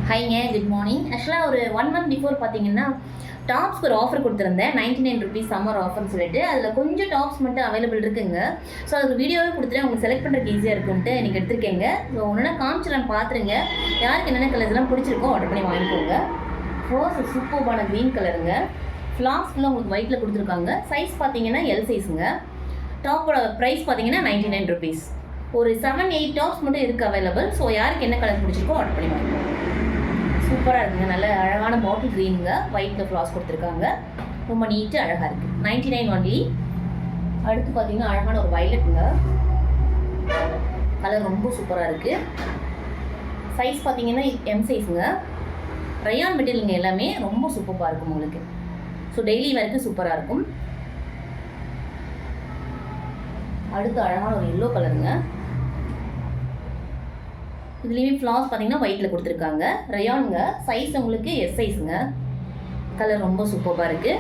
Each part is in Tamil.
ஹைங்க, குட் மார்னிங். ஆக்சுவலாக ஒரு 1 மந்த் பிஃபோர் பார்த்தீங்கன்னா டாப்ஸ்க்கு ஒரு ஆஃபர் கொடுத்துருந்தேன். 99 ருபீஸ் சம்மர் ஆஃபர்னு சொல்லிட்டு அதில் கொஞ்சம் டாப்ஸ் மட்டும் அவைலபிள் இருக்குங்க. ஸோ அதுக்கு வீடியோவே கொடுத்துட்டு உங்களுக்கு செலக்ட் பண்ணுறதுக்கு ஈஸியாக இருக்குன்ட்டு எனக்கு எடுத்துருக்கேங்க. ஸோ ஒன்றுனா காமிச்சிடலாம், பார்த்துருங்க. யாருக்கு என்னென்ன கலர்ஸ்லாம் பிடிச்சிருக்கோ ஆர்டர் பண்ணி வாங்கிக்கோங்க. ஃபர்ஸ்ட் சூப்பர்பான க்ரீன் கலருங்க. ஃப்ளாஸ் ஃபுல்லாக உங்களுக்கு ஒயிட்டில் கொடுத்துருக்காங்க. சைஸ் பார்த்தீங்கன்னா எல் சைஸுங்க. டாப்போட ப்ரைஸ் பார்த்தீங்கன்னா 99 ருபீஸ். ஒரு 7-8 டாப்ஸ் மட்டும் இருக்குது அவைலபிள். ஸோ யாருக்கு என்ன கலர் பிடிச்சிருக்கோ ஆர்டர் பண்ணி வாங்கிக்கோங்க. சூப்பராக இருக்குங்க. நல்ல அழகான பாட்டில் க்ரீனுங்க. ஒயிட்டில் ஃப்ளாஸ் கொடுத்துருக்காங்க. ரொம்ப நீட்டாக அழகாக இருக்குது. 99 ஒன்லி. அடுத்து பார்த்தீங்கன்னா அழகான ஒரு வயலட்டுங்க. கலர் ரொம்ப சூப்பராக இருக்குது. சைஸ் பார்த்தீங்கன்னா எம் சைஸுங்க. ரயான் மெட்டீரியலுங்க. எல்லாமே ரொம்ப சூப்பராக இருக்கும் உங்களுக்கு. ஸோ டெய்லி வரைக்கும் சூப்பராக இருக்கும். அடுத்து அழகான ஒரு எல்லோ கலருங்க. இதுலேயுமே ஃப்ளாஸ் பார்த்தீங்கன்னா ஒயிட்டில் கொடுத்துருக்காங்க. ரயானுங்க. சைஸ் உங்களுக்கு எஸ் சைஸுங்க. கலர் ரொம்ப சூப்பராக இருக்குது.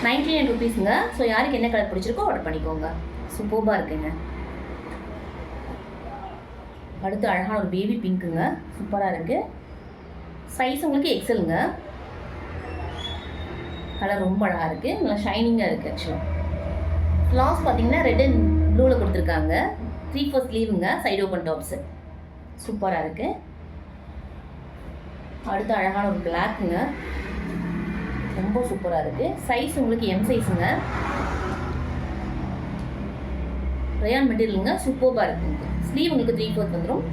99 ருபீஸுங்க. ஸோ யாருக்கு என்ன கலர் பிடிச்சிருக்கோ ஆர்டர் பண்ணிக்கோங்க. சூப்பராக இருக்குங்க. அடுத்து அழகான ஒரு பேபி பிங்க்குங்க. சூப்பராக இருக்குது. சைஸ் உங்களுக்கு எக்ஸலுங்க. கலர் ரொம்ப அழகாக இருக்குது. நல்லா ஷைனிங்காக இருக்குது. ஆக்சுவலாக ஃப்ளாஸ் பார்த்தீங்கன்னா ரெட் அண்ட் ப்ளூவில் கொடுத்துருக்காங்க. 3/4 ஸ்லீவுங்க. Side open tops. சூப்பராக இருக்குது. அடுத்து அழகான ஒரு பிளாக்குங்க. ரொம்ப சூப்பராக இருக்குது. சைஸ் உங்களுக்கு எம் சைஸுங்க. ரயான் மெட்டீரியலுங்க. சூப்பராக இருக்குங்க. ஸ்லீவ் உங்களுக்கு 3/4 வந்துடும்.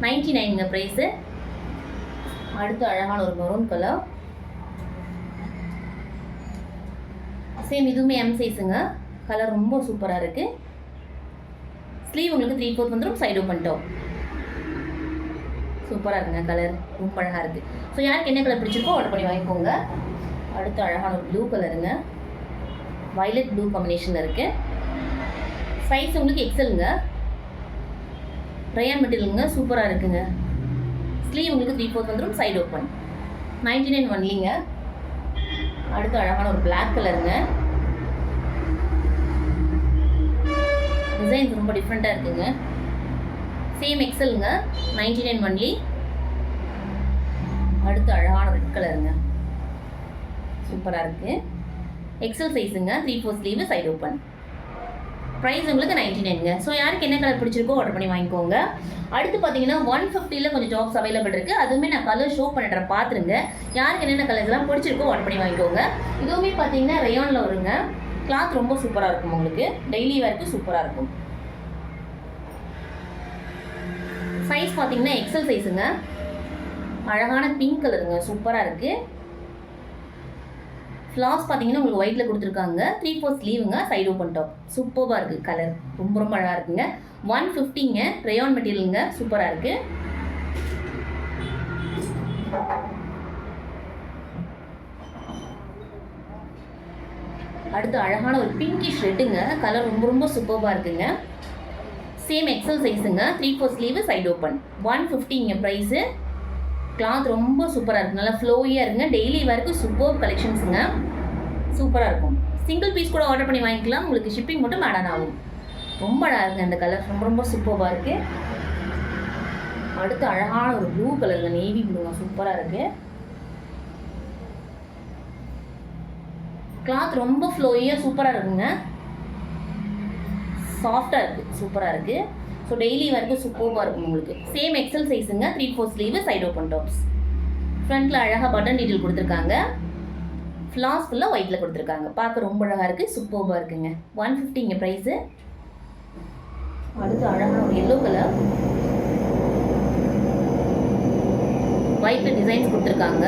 99ங்க ப்ரைஸு. அடுத்து அழகான ஒரு மெரூன் கலர். சேம் இதுவுமே எம் சைஸுங்க. கலர் ரொம்ப சூப்பராக இருக்குது. ஸ்லீவ் உங்களுக்கு 3/4 வந்துடும். Side open top. சூப்பராக இருக்குங்க. கலர் ரொம்ப அழகாக இருக்குது. ஸோ யாருக்கு என்ன கலர் பிடிச்சிருக்கோ ஆர்டர் பண்ணி வாங்கிக்கோங்க. அடுத்து அழகான ஒரு ப்ளூ கலருங்க. வயலட் ப்ளூ காம்பினேஷனில் இருக்குது. சைஸ் உங்களுக்கு எக்ஸலுங்க. ரயான் மெட்டீரியலுங்க. சூப்பராக இருக்குங்க. ஸ்லீவ் உங்களுக்கு 3/4 வந்துடும். Side open. 99 ஒன்லிங்க. அடுத்து அழகான ஒரு பிளாக் கலருங்க. டிசைன்ஸ் ரொம்ப டிஃப்ரெண்ட்டாக இருக்குங்க. சேம் எக்ஸலுங்க. 99 ஒன்லி. அடுத்து அழகான ரெட் கலருங்க. சூப்பராக இருக்குது. எக்ஸல் சைஸுங்க. 3/4 ஸ்லீவு. Side open. ப்ரைஸ் உங்களுக்கு 99ங்க. ஸோ யாருக்கு என்ன கலர் பிடிச்சிருக்கோ ஆர்டர் பண்ணி வாங்கிக்கோங்க. அடுத்து பார்த்தீங்கன்னா 150ல் கொஞ்சம் டாப்ஸ் அவைலபிள் இருக்குது. அதுவுமே நான் கலர் ஷோ பண்ணிடுறேன், பார்த்துருங்க. யாருக்கு என்னென்ன கலர்ஸ்லாம் பிடிச்சிருக்கோ ஆர்டர் பண்ணி வாங்கிக்கோங்க. இதுவுமே பார்த்தீங்கன்னா ரயானில் வருங்க. கிளாத் ரொம்ப சூப்பராக இருக்கும் உங்களுக்கு. டெய்லி வேர்க்கு சூப்பராக இருக்கும். சைஸ் பார்த்தீங்கன்னா எக்ஸல் சைஸுங்க. அழகான பிங்க் கலருங்க. சூப்பராக இருக்குது. ஃப்ளாஸ் பார்த்தீங்கன்னா உங்களுக்கு ஒயிட்டில் கொடுத்துருக்காங்க. 3/4 ஸ்லீவுங்க. Side open top. சூப்பராக இருக்குது. கலர் ரொம்ப ரொம்ப அழகாக இருக்குங்க. 150ங்க. ரயான் மெட்டீரியலுங்க. சூப்பராக இருக்குது. அடுத்து அழகான ஒரு பிங்கிஷ் ரெட்டுங்க. கலர் ரொம்ப ரொம்ப சூப்பராக இருக்குங்க. சேம் எக்ஸல் சைஸுங்க. 3/4 ஸ்லீவு. Side open. 150ங்க ப்ரைஸு. கிளாத் ரொம்ப சூப்பராக இருக்குது. நல்லா ஃப்ளோயியாக இருக்குங்க. டெய்லி வரைக்கும் சூப்பர் கலெக்ஷன்ஸுங்க. சூப்பராக இருக்கும். சிங்கிள் பீஸ் கூட ஆர்டர் பண்ணி வாங்கிக்கலாம். உங்களுக்கு ஷிப்பிங் மட்டும் ஆட் ஆகும். ரொம்ப அழகாக இருக்குங்க. அந்த கலர் ரொம்ப ரொம்ப சூப்பராக இருக்குது. அடுத்து அழகான ஒரு ப்ளூ கலருங்க. நேவி ப்ளூங்க. சூப்பராக இருக்குது. கிளாத் ரொம்ப ஃப்ளோயியாக சூப்பராக இருக்குங்க. சாஃப்டாக இருக்குது. சூப்பராக இருக்குது. ஸோ டெய்லி வரைக்கும் சூப்பராக இருக்கும் உங்களுக்கு. சேம் எக்ஸல் சைஸுங்க. 3/4 ஸ்லீவு. Side open tops. ஃப்ரண்ட்டில் அழகாக பட்டன் டீட்டெயில் கொடுத்துருக்காங்க. ஃப்ளாஸ் ஃபுல்லாக ஒயிட்டில் கொடுத்துருக்காங்க. பார்க்க ரொம்ப அழகாக இருக்குது. சூப்பராக இருக்குங்க. 150ங்க ப்ரைஸு. அடுத்து அழகான ஒரு எல்லோ கலர். ஒயிட்டில் டிசைன்ஸ் கொடுத்துருக்காங்க.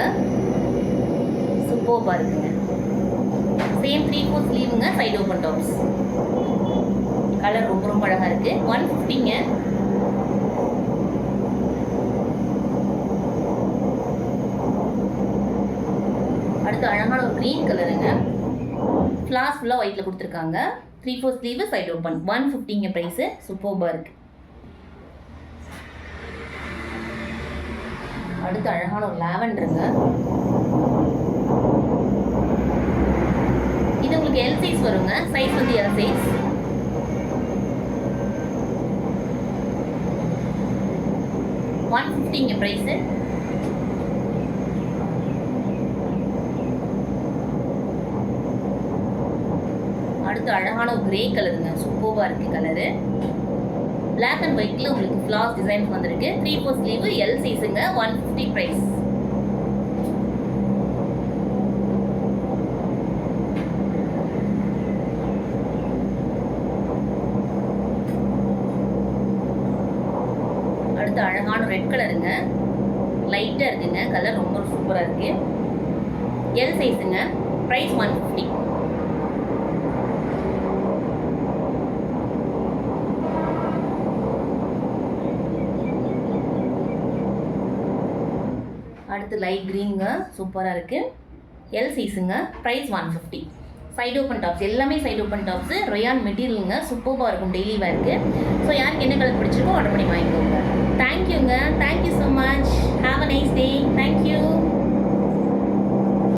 சூப்பராக இருக்குங்க. சேம் 3/4 ஸ்லீவுங்க. Side open tops. கலர் ரொம்ப ரொம்ப அழகாக இருக்குது. 150ங்க. அடுத்து அழகான ஒரு க்ரீன் கலருங்க. ஃப்ளாஸ் ஃபுல்லாக ஒயிட்டில் கொடுத்துருக்காங்க. 3/4 ஸ்லீவு. Side open. 150ங்க ப்ரைஸு. சூப்பராக இருக்குது. அடுத்து அழகான ஒரு லாவெண்டருங்க. இது உங்களுக்கு எல் சைஸ் வருங்க. சைஸ் வந்து எல் சைஸ். 150 ப்ரைஸு. அடுத்து அழகான ஒரு கிரே கலருங்க, சூப்பராக இருக்குது கலரு. பிளாக் அண்ட் ஒயிட்டில் உங்களுக்கு ஃப்ளாஸ் டிசைன்ஸ் வந்திருக்கு. 3/4 ஸ்லீவ், எல் சைஸுங்க, 150 ப்ரைஸ். அடுத்து அழகான ரெட் கலருங்க, லைட்டாக இருக்குங்க கலர், ரொம்ப சூப்பராக இருக்குது. எல் சைஸுங்க, ப்ரைஸ் 150. அடுத்து லைட் க்ரீனுங்க, சூப்பராக இருக்குது. எல் சைஸுங்க, ப்ரைஸ் 150. சைடு ஓப்பன் டாப்ஸ், எல்லாமே சைடு ஓப்பன் டாப்ஸு. ரயான் மெட்டீரியலுங்க, சூப்பராக இருக்கும் டெய்லி வேருக்கு. ஸோ யாருக்கு என்ன கலர் பிடிச்சிருக்கோ ஆர்டர் பண்ணி வாங்கிக்கோங்க. தேங்க்யூங்க, thank you so much. Have a nice day. Thank you.